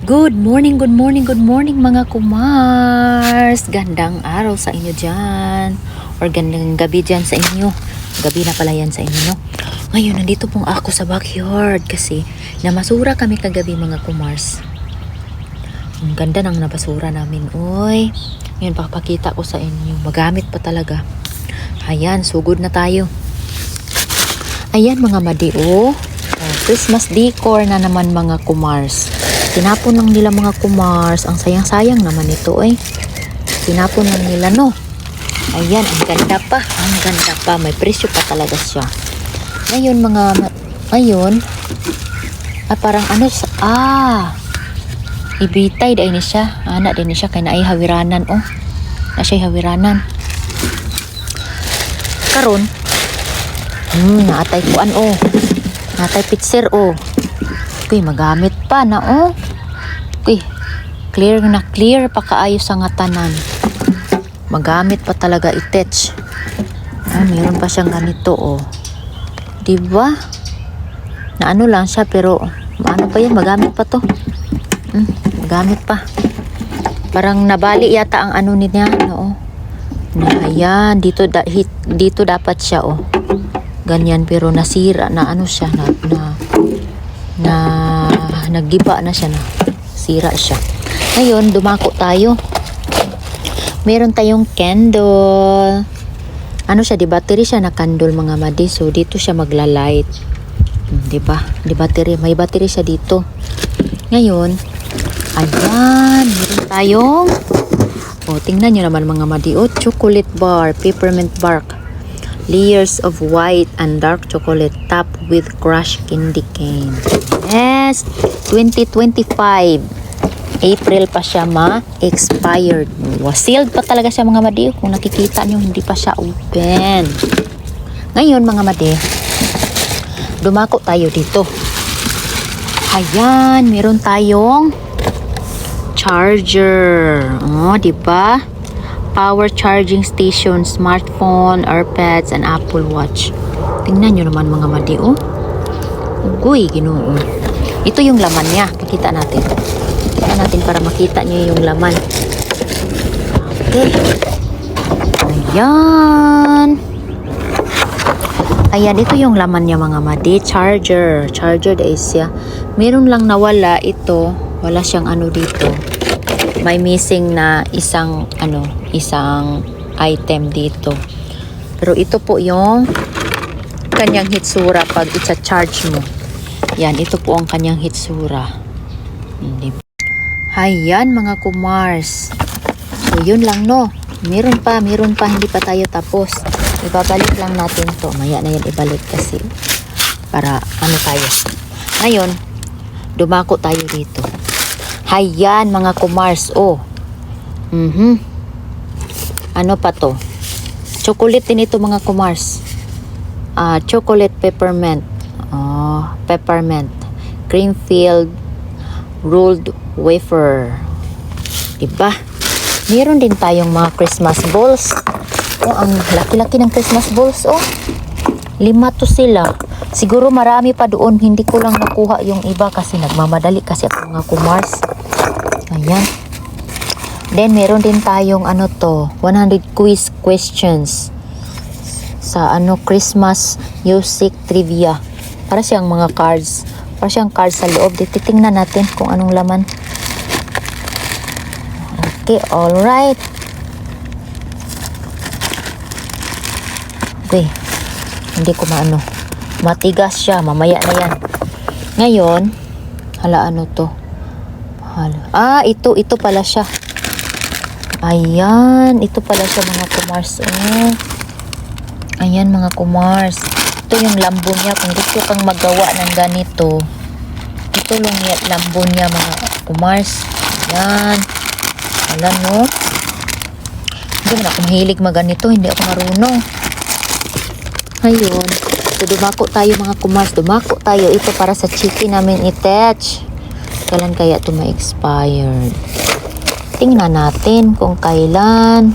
Good morning, good morning, good morning mga kumars. Gandang araw sa inyo dyan. Or gandang gabi dyan sa inyo. Gabi na pala yan sa inyo, no? Ngayon, nandito pong ako sa backyard kasi namasura kami kagabi mga kumars. Ang ganda ng nabasura namin, oy. Ngayon, papakita ko sa inyo. Magamit pa talaga. Ayan, sugod na tayo. Ayan mga madi, Christmas decor na naman mga kumars. Tinapon lang nila mga kumars. Ang sayang-sayang naman ito Tinapon lang nila, no? Ayan, ang ganda pa. Ang ganda pa. May presyo pa talaga siya. Ngayon parang ibitay dahil ni siya. Anak din ni siya. Kaya na ay hawiranan, Na siya hawiranan. Karon, naatay kuan, Naatay pitser, Uy, magamit pa na, Uy, clear pa kaayo sa nga tanan. Magamit pa talaga itech. Meron pa siyang ganito, Diba? Na ano lang siya, pero ano pa yan, magamit pa to. Magamit pa. Parang nabali yata ang ano niya, Ayan, dito dapat siya, Ganyan, pero nasira na siya, naggiba na siya, sira siya. Ngayon, dumako tayo. Meron tayong candle. Siya, di battery siya na candle mga madi. So, dito siya maglalight. Diba? Di battery. May battery siya dito. Ngayon, ayan, meron tayong tingnan nyo naman mga madi. Chocolate bar, peppermint bark. Layers of white and dark chocolate topped with crushed candy cane. Yes, 2025. April pa siya ma-expired. Sealed pa talaga siya mga madi. Kung nakikita nyo, hindi pa siya open. Ngayon mga madi, dumako tayo dito. Ayan, meron tayong charger. Diba? Power charging station, smartphone, AirPods, and Apple Watch. Tingnan nyo naman mga madi, Uy, Ginoo. Ito yung laman niya. Kikita natin. Kikita natin para makita nyo yung laman. Okay. Ayan, ito yung laman niya mga madi. Charger. Charger dahil siya. Meron lang nawala ito. Wala siyang dito. May missing na isang item dito. Pero ito po yung kanyang hitsura pag i-charge mo. Yan, ito po ang kanyang hitsura. Ayan mga kumars. So yun lang, no. Meron pa, hindi pa tayo tapos. Ibabalik lang natin to. Maya na yan ibalik kasi para tayo. Ngayon, dumako tayo dito. Ayan mga kumars, Ano pa to? Chocolate din ito mga kumars. Chocolate peppermint. Peppermint. Cream-filled rolled wafer. Diba? Meron din tayong mga Christmas balls. Ang laki-laki ng Christmas balls, 5 to sila. Siguro marami pa doon. Hindi ko lang nakuha yung iba kasi nagmamadali kasi ako mga kumars. Ayan. Then, meron din tayong 100 quiz questions sa Christmas music trivia. Para siyang mga cards. Para siyang cards sa loob. Titingnan natin kung anong laman. Okay, alright. Okay. Hindi ko matigas siya. Mamaya na yan. Ngayon, to? Ito pala siya. Ayan, ito pala siya mga kumars. Ayan mga kumars. Ito yung lambo niya. Kung gusto kang magawa ng ganito, ito lang yung lambo niya mga kumars. Ayan. Alam, no? Hindi man ako mahilig maganito. Hindi ako marunong. Ngayon, dumako tayo mga kumars. Dumako tayo. Ito para sa chicken namin i-attach. Kailan kaya ito ma-expired? Tingnan natin kung kailan.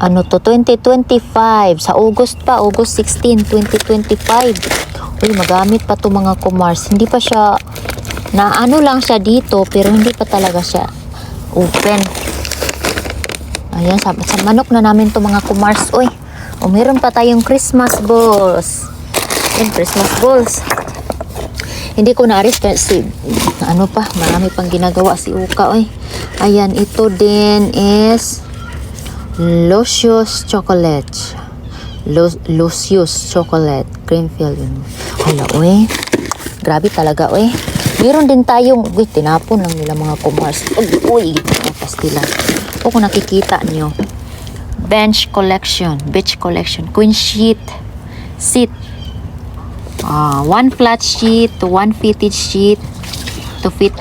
2025. Sa August 16, 2025. Uy, magamit pa to mga kumars. Hindi pa siya Na ano lang siya dito, pero hindi pa talaga siya open. Ayan, sa manok na namin to mga kumars. Uy, o meron pa tayong Christmas balls. Ayan, Christmas balls. Hindi ko na-aris kasi ano pa, marami pang ginagawa si Uka. Uy. Ayan, ito din is Lucius chocolate. Lucius chocolate cream filled. Hala, uy. Grabe talaga, uy. Meron din tayong, uy, tinapon lang nila mga kumars. Uy, pastila. O kung nakikita nyo. Beach collection. Queen sheet. Seat. One flat sheet, one fitted sheet to fit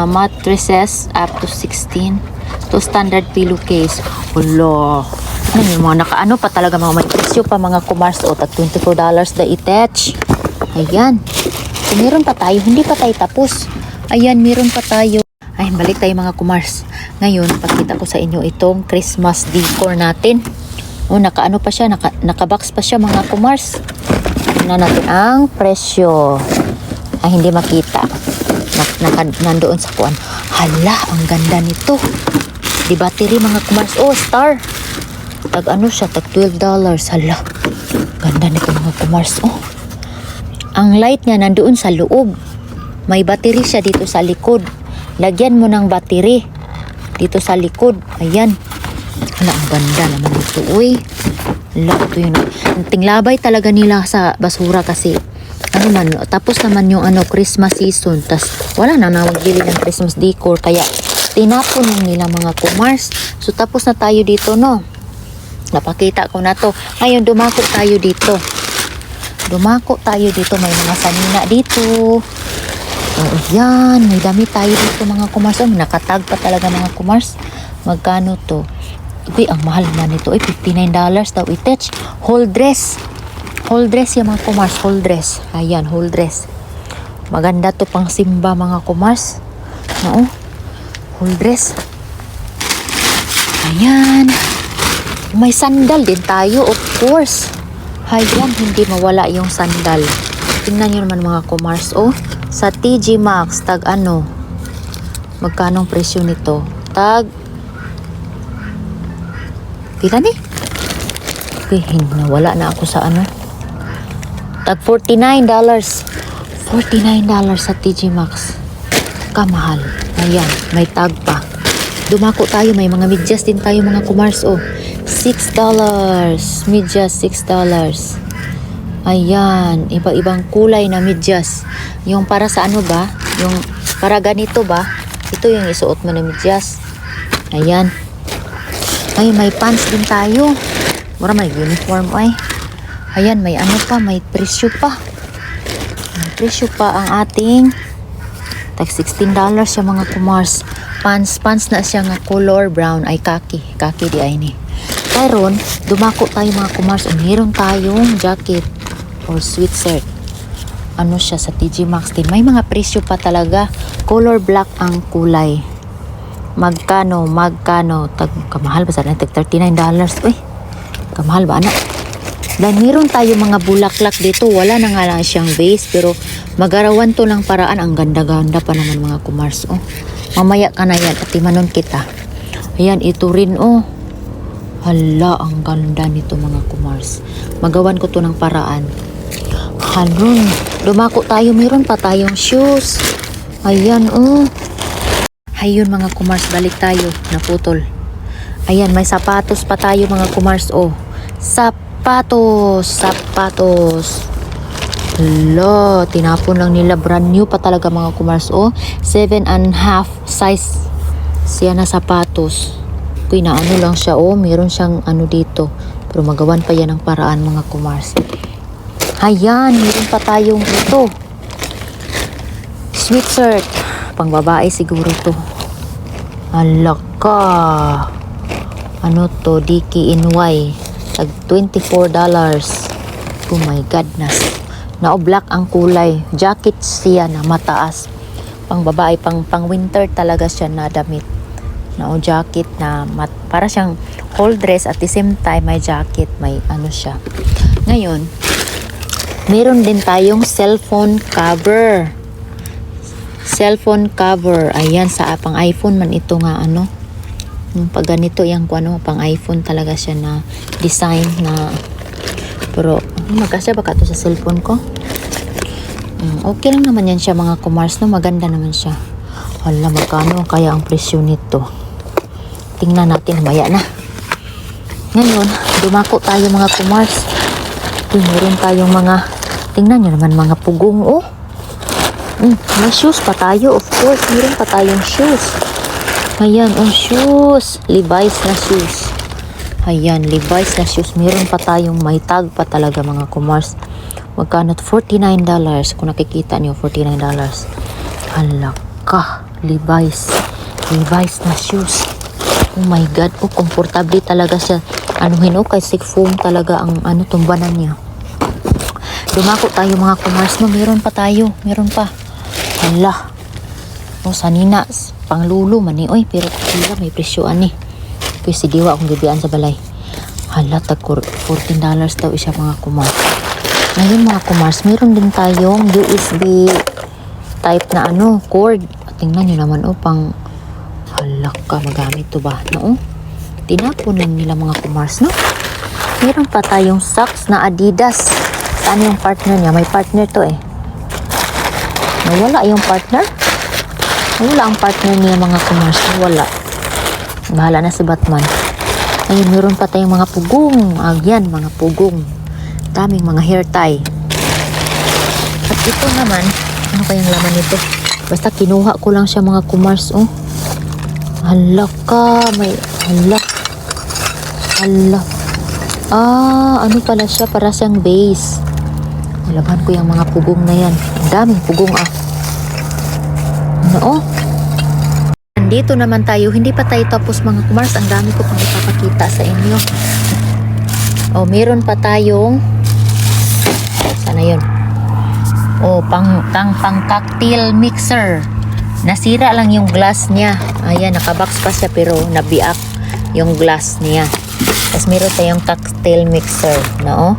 mattresses up to 16. To standard pillowcase. Wala. Ano yung mga nakaano pa talaga mga may presyo pa mga kumars. O, tag $24 the attach. Ayan. So, meron pa tayo. Hindi pa tayo tapos. Ayan, meron pa tayo. Ay, balik tayo mga kumars. Ngayon, pakita ko sa inyo itong Christmas decor natin. O, nakaano pa siya. Nakabox pa siya mga kumars. Tingnan natin ang presyo. Ay, hindi makita. Nandoon sa kuwan. Hala, ang ganda nito. Di battery mga kumars. Oh, star. Tag ano siya, tag $12. Hala. Ganda nito mga kumars. Oh. Ang light niya nandoon sa loob. May battery siya dito sa likod. Lagyan mo ng battery dito sa likod. Ayan. Hala, ang ganda naman ito. Uy. Hala, ito yun. Tinglabay talaga nila sa basura kasi ano man, tapos naman yung Christmas season. Tas wala na magbili ng Christmas decor. Kaya tinapon lang nila mga kumars. So tapos na tayo dito, no? Napakita ko na to. Ngayon, dumako tayo dito. May mga sanina dito. Oh, yan. May damit tayo dito mga kumars. Oh, nakatag pa talaga mga kumars. Magkano to? Uy, ang mahal na nito. Uy, $59 daw itech. Whole dress. Whole dress yung mga kumars. Whole dress. Ayan, whole dress. Maganda to pang simba mga kumars. Oo. Whole dress. Ayan. May sandal din tayo, of course. Ayan, hindi mawala yung sandal. Tingnan nyo naman mga kumars. Oh, sa TG Maxx, tag ano? Magkanong presyo nito? Tag pila ni? Okay, nawala na ako sa ano. Tag $49. $49 sa TG Maxx. Kamahal. Ayan, may tag pa. Dumako tayo, may mga medyas din tayo mga kumars. Oh, $6. Medyas, $6. Ayan, iba-ibang kulay na medyas. Yung para sa ano ba? Yung para ganito ba? Ito yung isuot mo na medyas. Ayan. Ay, may pants din tayo. Mura may uniform ay. Ayan, may ano pa, may presyo pa. May presyo pa ang ating tag $16 siya mga kumars. Pants na siya nga color brown ay kaki di ay ni. Karon, dumako tayo mga kumars. Meron tayong jacket or sweatshirt. Ano siya sa TG Maxx din. May mga presyo pa talaga. Color black ang kulay. Magkano? Tag kamahal ba sa tag $39? Uy, kamahal ba anak? Dahil meron tayo mga bulaklak dito. Wala na nga lang siyang vase. Pero magarawan to ng paraan. Ang ganda-ganda pa naman mga kumars. Oh, mamaya ka na yan at timanon kita. Ayan, ito rin oh. Hala, ang ganda nito mga kumars. Magawan ko to ng paraan. Halun, dumako tayo. Meron pa tayong shoes. Ayan oh. Ayun mga kumars, balik tayo. Naputol. Ayan, may sapatos pa tayo mga kumars oh. Sapatos. Hala, tinapon lang nila. Brand new pa talaga mga kumars oh. 7.5 size siya na sapatos. Kuy na ano lang siya oh. Meron siyang ano dito. Pero magawan pa yan ng paraan mga kumars. Ayan, meron pa tayong ito. Sweatshirt. Pang babae siguro to. Alaka. Ano to? DKNY. Tag $24. Oh my goodness. Na black ang kulay. Jacket siya na mataas. Pang babae, pang winter talaga siya na damit. Na jacket na para siyang whole dress at the same time may jacket, may ano siya. Ngayon, meron din tayong cellphone cover. Cellphone cover. Ayan, sa pang iPhone man ito nga ano. Yung pag ganito, yung ano, pang iPhone talaga siya na design na. Pero, magkasya baka ito sa cellphone ko? Okay lang naman yan siya mga kumars, no? Maganda naman siya. Hala, magkano kaya ang presyo nito? Tingnan natin, maya na. Ngayon, dumako tayo mga kumars. Meron tayong mga, tingnan nyo naman mga pugong, oh. May shoes pa tayo, of course. Meron pa tayong shoes. Ayan, oh, shoes. Levi's na shoes. Ayan, Levi's na shoes. Meron pa tayong may tag pa talaga mga kumars. Magkano? $49. Kung nakikita niyo, $49. Hala ka, Levi's. Levi's na shoes. Oh my God, oh, komportable talaga siya. Anuhin, oh, kasi foam talaga ang ano, tumbanan niya. Dumako tayo mga kumars, no? Meron pa tayo. Meron pa. Hala. Oh, sanina. Panglulo man eh. Oy, pero sila may presyoan eh. Kasi diwa akong bibian sa balay. Hala, $14 daw isa mga kumars. Ngayon mga kumars, meron din tayong USB type na ano, cord. Tingnan nyo naman, oh, pang halak ka, magamit to ba? No? Tinapon lang nila mga kumars, no? Meron pa tayong socks na Adidas. Saan yung partner niya? May partner to eh. Nawala yung partner? Nawala ang partner niya mga kumars. Nawala. Bahala na si Batman. Ayun, meron pa tayong mga pugong. Agyan, mga pugong. Daming mga hair tie. At ito naman, ano kayang laman nito? Basta kinuha ko lang siya mga kumars, oh. Hala ka, may hala. Hala. Ano pala siya? Para siyang base. Malaban ko yung mga pugong na yan. Ang daming pugong, ah. Ano, oh. Nandito naman tayo. Hindi pa tayo tapos mga kumars. Ang dami ko pang ipapakita sa inyo. Oh, meron pa tayong sana yun. Oh, pang cocktail mixer. Nasira lang yung glass niya. Ayan, nakabox pa siya pero nabiak yung glass niya. Tapos meron tayong cocktail mixer na, oh.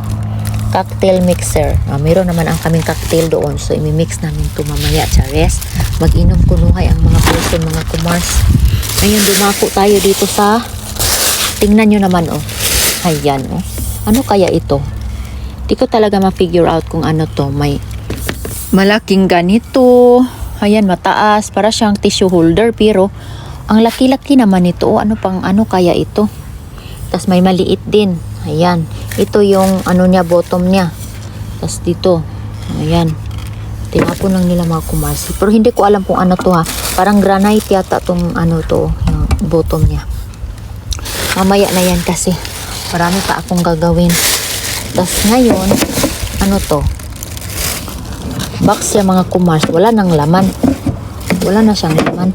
Cocktail mixer. Meron naman ang kaming cocktail doon. So, imimix namin ito mamaya. Chares. Mag-inom kunuhay ang mga person, mga kumars. Ngayon, dumako tayo dito sa tingnan nyo naman, oh. Ayan, oh. Ano kaya ito? Di ko talaga ma-figure out kung ano to. May malaking ganito. Ayan, mataas. Para siyang tissue holder. Pero, ang laki-laki naman ito. Ano kaya ito? Tapos may maliit din. Ayan. Ito yung ano niya, bottom niya. Tapos dito. Ayan. Tinapon lang nila mga kumasi. Pero hindi ko alam kung ano to ha. Parang granite yata tong ano to. Yung bottom niya. Mamaya na yan kasi. Marami pa akong gagawin. Tapos ngayon, ano to? Box siya mga kumars. Wala nang laman. Wala na siyang laman.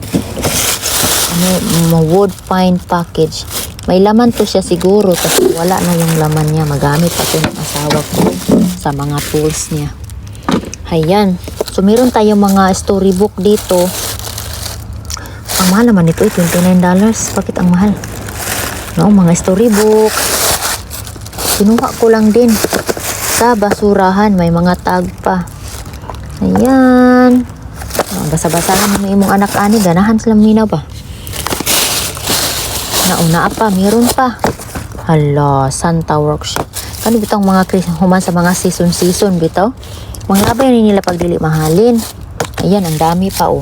Ano, wood pine package. May laman to siya siguro. Tapos wala na yung laman niya. Magamit pa ito ng asawa ko sa mga tools niya. Ayan. So, meron tayong mga storybook dito. Ang mahal naman ito, $29. Bakit ang mahal? No, mga storybook. Kinuha ko lang din sa basurahan. May mga tag pa. Ayan. Basa-basahan mo imong anak ani. Ganahan silang minaw ba? Nauna pa. Meron pa. Hala. Santa workshop. Kano bitang mga human sa mga season bitaw? Mga labay rin nila pagdili mahalin. Ayan. Ang dami pa oh.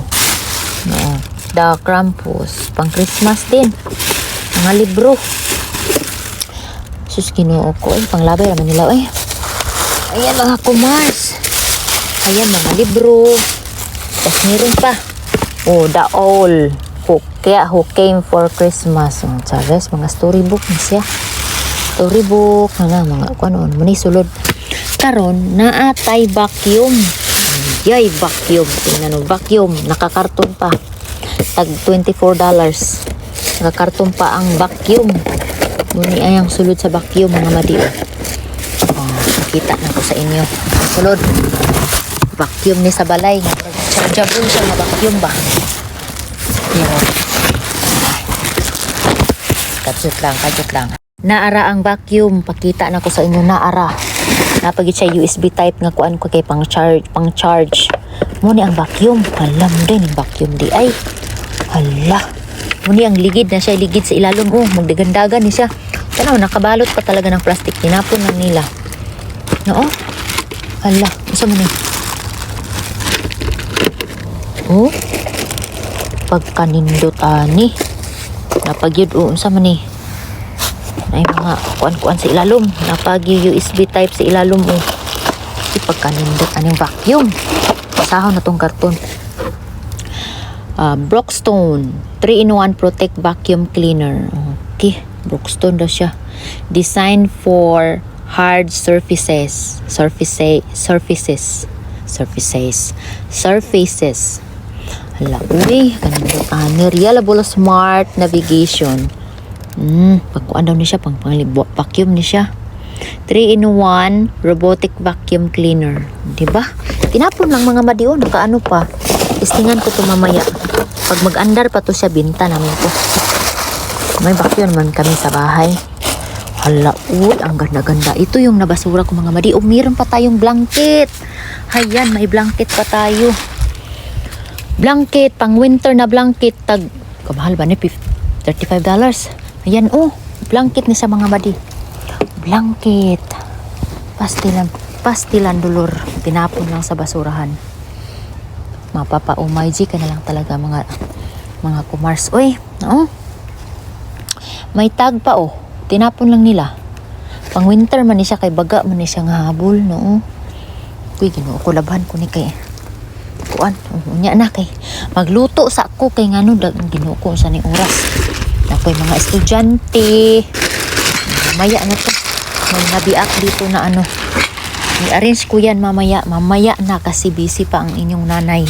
No. The Krampus. Pang Christmas din. Mga libro. Sus, kinuo ko. Panglabay naman nila. Ayan mga kumars. Ayan mga libro. Tapos meron pa. Oh, the all. Who came for Christmas. Chares, mga storybook na siya. Storybook. Mga kuanon. Muni sulod. Karon, naatay vacuum. Yay, vacuum. Tingnan mo, vacuum. Nakakarton pa. Tag $24. Nakakarton pa ang vacuum. Muni ay ang sulod sa vacuum mga madiyo. Nakita na ko sa inyo. Sulod. Vacuum ni sa balay. Chargeable siya na vacuum ba? Kadyot lang. Naara ang vacuum. Pakita na ko sa inyo. Naara. Napagit siya USB type nga kuan ko kay pang charge. Mo ni ang vacuum. Alam din ang vacuum di ay. Hala. Mo ni ang ligid na siya, ligid sa ilalom. Oh, magdagandagan ni siya. Tanaw, nakabalot pa talaga ng plastic. Tinapon lang nila. No? Hala, isa mo ni. Oh. Pagkanindot ani. Napagyud unsa man ni. Ay mga kuan-kuan sa ilalom. Napagyo USB type sa ilalom oh. Pagkanindot aning vacuum. Pasahon na tong karton. Brockstone 3-in-1 Protect Vacuum Cleaner. Okay, Brockstone daw siya. Designed for hard surfaces. Hala, uy, kanindot ani. Reliable smart navigation. Pagkuan daw ni siya, pang vacuum ni siya. 3-in-1 robotic vacuum cleaner. Diba? Tinapon lang mga madiyo, nakaano pa. Istingan ko to mamaya. Pag mag-andar pa to siya, binta namin to. May vacuum naman kami sa bahay. Hala, uy, ang ganda-ganda. Ito yung nabasura ko mga madiyo. Meron pa tayong blanket. Hayan, may blanket pa tayo. Blanket, pang winter na blanket. Kamahal ba ni? $35. Ayan, oh. Blanket ni sa mga madi. Blanket. Pastilan dulur. Tinapon lang sa basurahan. Mapapa-umayji ka na lang talaga mga kumars. Uy, no? May tag pa oh. Tinapon lang nila. Pang winter man ni siya, kay baga man ni siya nga habol, no? Uy, ginoo ko labhan ko ni kay kuan. Unya na kay magluto sa ako kay ngano ginoo ko sa ni oras. Ako'y mga estudyante. Mamaya na to. May nabiak dito na ano. I-arrange ko yan mamaya. Mamaya na kasi busy pa ang inyong nanay.